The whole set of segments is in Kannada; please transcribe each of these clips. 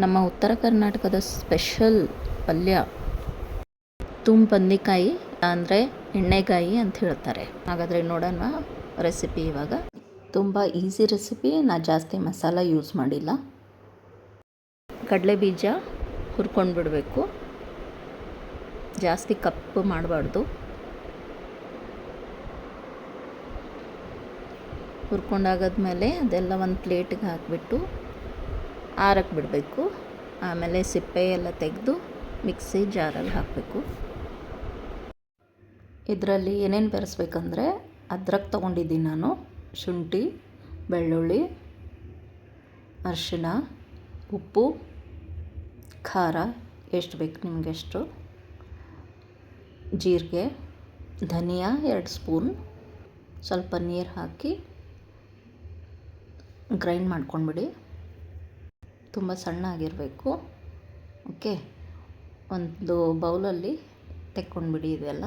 ನಮ್ಮ ಉತ್ತರ ಕರ್ನಾಟಕದ ಸ್ಪೆಷಲ್ ಪಲ್ಯ ಬದ್ನೆಕಾಯಿ ಅಂದರೆ ಎಣ್ಣೆಗಾಯಿ ಅಂತ ಹೇಳ್ತಾರೆ. ಹಾಗಾದರೆ ನೋಡೋಣ ರೆಸಿಪಿ. ಇವಾಗ ತುಂಬ ಈಸಿ ರೆಸಿಪಿ, ನಾನು ಜಾಸ್ತಿ ಮಸಾಲ ಯೂಸ್ ಮಾಡಿಲ್ಲ. ಕಡಲೆ ಬೀಜ ಹುರ್ಕೊಂಡು ಬಿಡಬೇಕು, ಜಾಸ್ತಿ ಕಪ್ಪು ಮಾಡಬಾರ್ದು. ಹುರ್ಕೊಂಡಾಗದ್ಮೇಲೆ ಅದೆಲ್ಲ ಒಂದು ಪ್ಲೇಟಿಗೆ ಹಾಕಿಬಿಟ್ಟು ಆರಕ್ಕೆ ಬಿಡಬೇಕು. ಆಮೇಲೆ ಸಿಪ್ಪೆ ಎಲ್ಲ ತೆಗೆದು ಮಿಕ್ಸಿ ಜಾರಲ್ಲಿ ಹಾಕಬೇಕು. ಇದರಲ್ಲಿ ಏನೇನು ಬೆರೆಸ್ಬೇಕಂದ್ರೆ ಅದ್ರಕ್ ತೊಗೊಂಡಿದ್ದೀನಿ ನಾನು, ಶುಂಠಿ, ಬೆಳ್ಳುಳ್ಳಿ, ಅರಿಶಿಣ, ಉಪ್ಪು, ಖಾರ ಎಷ್ಟು ಬೇಕು ನಿಮಗೆಷ್ಟು, ಜೀರಿಗೆ, ಧನಿಯಾ 2 ಸ್ಪೂನ್, ಸ್ವಲ್ಪ ನೀರು ಹಾಕಿ ಗ್ರೈಂಡ್ ಮಾಡ್ಕೊಂಡ್ಬಿಡಿ. ತುಂಬ ಸಣ್ಣ ಆಗಿರಬೇಕು. ಓಕೆ, ಒಂದು ಬೌಲಲ್ಲಿ ತೆಕ್ಕೊಂಡ್ಬಿಡಿ ಇದೆಲ್ಲ.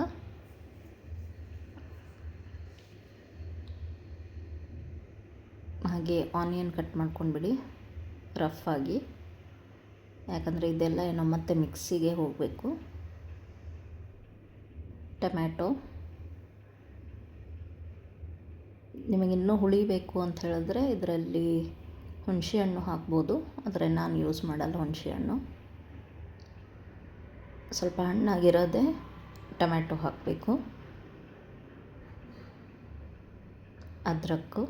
ಹಾಗೆ ಆನಿಯನ್ ಕಟ್ ಮಾಡ್ಕೊಂಡ್ಬಿಡಿ ರಫ್ ಆಗಿ, ಯಾಕಂದರೆ ಇದೆಲ್ಲ ಏನೋ ಮತ್ತೆ ಮಿಕ್ಸಿಗೆ ಹೋಗಬೇಕು. ಟೊಮ್ಯಾಟೊ, ನಿಮಗಿನ್ನೂ ಹುಳಿ ಬೇಕು ಅಂತ ಹೇಳಿದ್ರೆ ಇದರಲ್ಲಿ ಹುಣಸೆ ಹಣ್ಣು ಹಾಕ್ಬೋದು, ಆದರೆ ನಾನು ಯೂಸ್ ಮಾಡಲ್ಲ ಹುಣಸೆ ಹಣ್ಣು. ಸ್ವಲ್ಪ ಹಣ್ಣಾಗಿರೋದೇ ಟೊಮ್ಯಾಟೊ ಹಾಕಬೇಕು. ಅದ್ರಕ್ಕು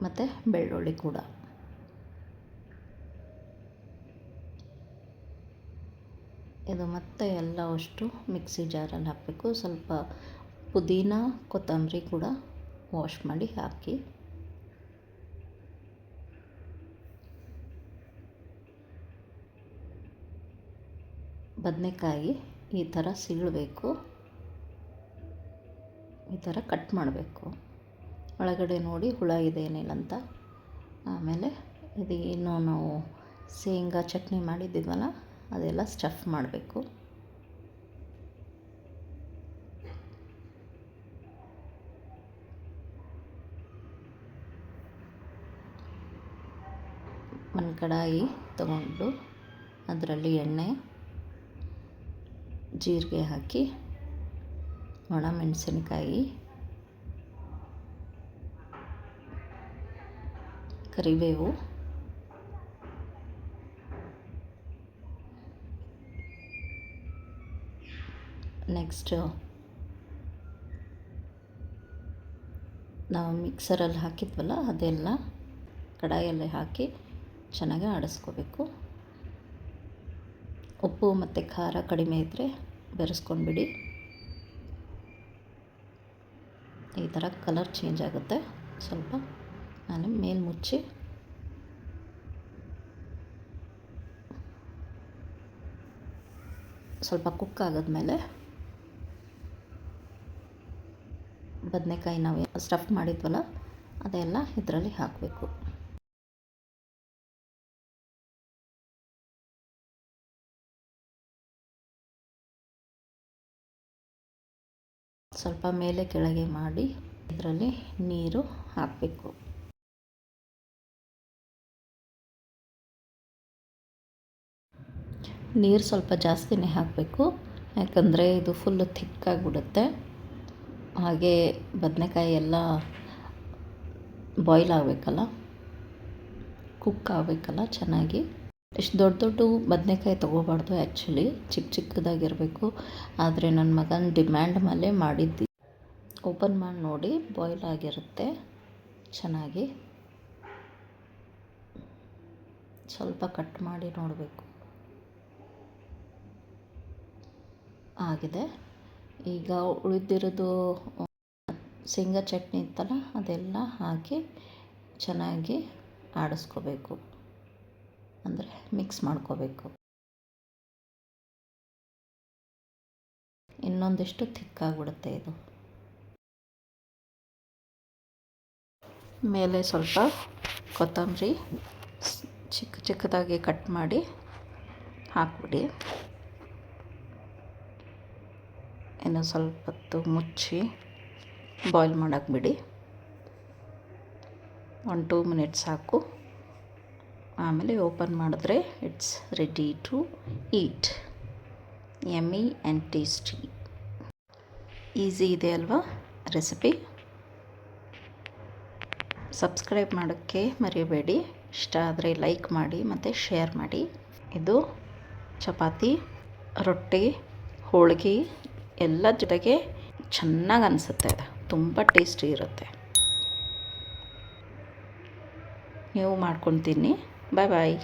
ಮತ್ತು ಬೆಳ್ಳುಳ್ಳಿ ಕೂಡ. ಇದು ಮತ್ತೆ ಎಲ್ಲ ಅಷ್ಟು ಮಿಕ್ಸಿ ಜಾರಲ್ಲಿ ಹಾಕಬೇಕು. ಸ್ವಲ್ಪ ಪುದೀನ, ಕೊತ್ತಂಬರಿ ಕೂಡ ವಾಶ್ ಮಾಡಿ ಹಾಕಿ. ಬದನೆಕಾಯಿ ಈ ಥರ ಸೀಳಬೇಕು, ಈ ಥರ ಕಟ್ ಮಾಡಬೇಕು. ಒಳಗಡೆ ನೋಡಿ ಹುಳ ಇದೆ ಏನಿಲ್ಲ ಅಂತ. ಆಮೇಲೆ ಇದು ಏನು ನಾವು ಶೇಂಗಾ ಚಟ್ನಿ ಮಾಡಿದ್ದಿದ್ವಲ್ಲ ಅದೆಲ್ಲ ಸ್ಟಫ್ ಮಾಡಬೇಕು. ಒಂದು ಕಡಾಯಿ ತಗೊಂಡು ಅದರಲ್ಲಿ ಎಣ್ಣೆ, ಜೀರಿಗೆ ಹಾಕಿ, ಒಣಮೆಣಸಿನಕಾಯಿ, ಕರಿಬೇವು, ನೆಕ್ಸ್ಟ್ ನಾವು ಮಿಕ್ಸರಲ್ಲಿ ಹಾಕಿದ್ವಲ್ಲ ಅದೆಲ್ಲ ಕಡಾಯಲ್ಲಿ ಹಾಕಿ ಚೆನ್ನಾಗಿ ಆಡಿಸ್ಕೋಬೇಕು. ಉಪ್ಪು ಮತ್ತು ಖಾರ ಕಡಿಮೆ ಇದ್ದರೆ ಬೆರೆಸ್ಕೊಂಡ್ಬಿಡಿ. ಈ ಥರ ಕಲರ್ ಚೇಂಜ್ ಆಗುತ್ತೆ ಸ್ವಲ್ಪ. ನಾನು ಮೇಲೆ ಮುಚ್ಚಿ ಸ್ವಲ್ಪ ಕುಕ್ ಆಗೋದ್ಮೇಲೆ ಬದನೆಕಾಯಿ ನಾವು ಸ್ಟಫ್ ಮಾಡಿದ್ವಲ್ಲ ಅದೆಲ್ಲ ಇದರಲ್ಲಿ ಹಾಕಬೇಕು. ಸ್ವಲ್ಪ ಮೇಲೆ ಕೆಳಗೆ ಮಾಡಿ ಇದರಲ್ಲಿ ನೀರು ಹಾಕಬೇಕು. ನೀರು ಸ್ವಲ್ಪ ಜಾಸ್ತಿನೇ ಹಾಕಬೇಕು, ಯಾಕಂದರೆ ಇದು ಫುಲ್ಲು ಥಿಕ್ಕಾಗಿಬಿಡುತ್ತೆ. ಹಾಗೆ ಬದನೆಕಾಯಿ ಎಲ್ಲ ಬಾಯ್ಲ್ ಆಗಬೇಕಲ್ಲ, ಕುಕ್ ಆಗಬೇಕಲ್ಲ ಚೆನ್ನಾಗಿ. ಇಷ್ಟು ದೊಡ್ಡ ದೊಡ್ಡ ಬದನೆಕಾಯಿ ತೊಗೋಬಾರ್ದು ಆ್ಯಕ್ಚುಲಿ, ಚಿಕ್ಕ ಚಿಕ್ಕದಾಗಿರಬೇಕು. ಆದರೆ ನನ್ನ ಮಗನ ಡಿಮ್ಯಾಂಡ್ ಮೇಲೆ ಮಾಡಿದ್ದು. ಓಪನ್ ಮಾಡಿ ನೋಡಿ, ಬಾಯ್ಲ್ ಆಗಿರುತ್ತೆ ಚೆನ್ನಾಗಿ. ಸ್ವಲ್ಪ ಕಟ್ ಮಾಡಿ ನೋಡಬೇಕು. ಆಗಿದೆ. ಈಗ ಉಳಿದಿರೋದು ಶೇಂಗಾ ಚಟ್ನಿ ಇತ್ತಲ್ಲ ಅದೆಲ್ಲ ಹಾಕಿ ಚೆನ್ನಾಗಿ ಆಡಿಸ್ಕೋಬೇಕು, ಅಂದರೆ ಮಿಕ್ಸ್ ಮಾಡ್ಕೋಬೇಕು. ಇನ್ನೊಂದಿಷ್ಟು ಥಿಕ್ಕಾಗ್ಬಿಡುತ್ತೆ ಇದು. ಮೇಲೆ ಸ್ವಲ್ಪ ಕೊತ್ತಂಬರಿ ಚಿಕ್ಕ ಚಿಕ್ಕದಾಗಿ ಕಟ್ ಮಾಡಿ ಹಾಕ್ಬಿಡಿ. ಇನ್ನು ಸ್ವಲ್ಪ ಹೊತ್ತು ಮುಚ್ಚಿ ಬಾಯ್ಲ್ ಮಾಡೋಕ್ಕೆ ಬಿಡಿ. 1-2 ಮಿನಿಟ್ಸ್ ಸಾಕು. ಆಮೇಲೆ ಓಪನ್ ಮಾಡಿದ್ರೆ it's ready to eat. Yummy and tasty. Easy ಇದೆ ಅಲ್ವಾ ರೆಸಿಪಿ? ಸಬ್ಸ್ಕ್ರೈಬ್ ಮಾಡೋಕ್ಕೆ ಮರೆಯಬೇಡಿ. ಇಷ್ಟ ಆದರೆ ಲೈಕ್ ಮಾಡಿ ಮತ್ತು ಶೇರ್ ಮಾಡಿ. ಇದು ಚಪಾತಿ, ರೊಟ್ಟಿ, ಹೋಳಿಗೆ ಎಲ್ಲ ಜೊತೆಗೆ ಚೆನ್ನಾಗಿ ಅನಿಸುತ್ತೆ. ಅದು ತುಂಬ ಟೇಸ್ಟಿ ಇರುತ್ತೆ. ನೀವು ಮಾಡ್ಕೊಂಡು ತಿನ್ನಿ. ಬಾಯ್ ಬಾಯ್.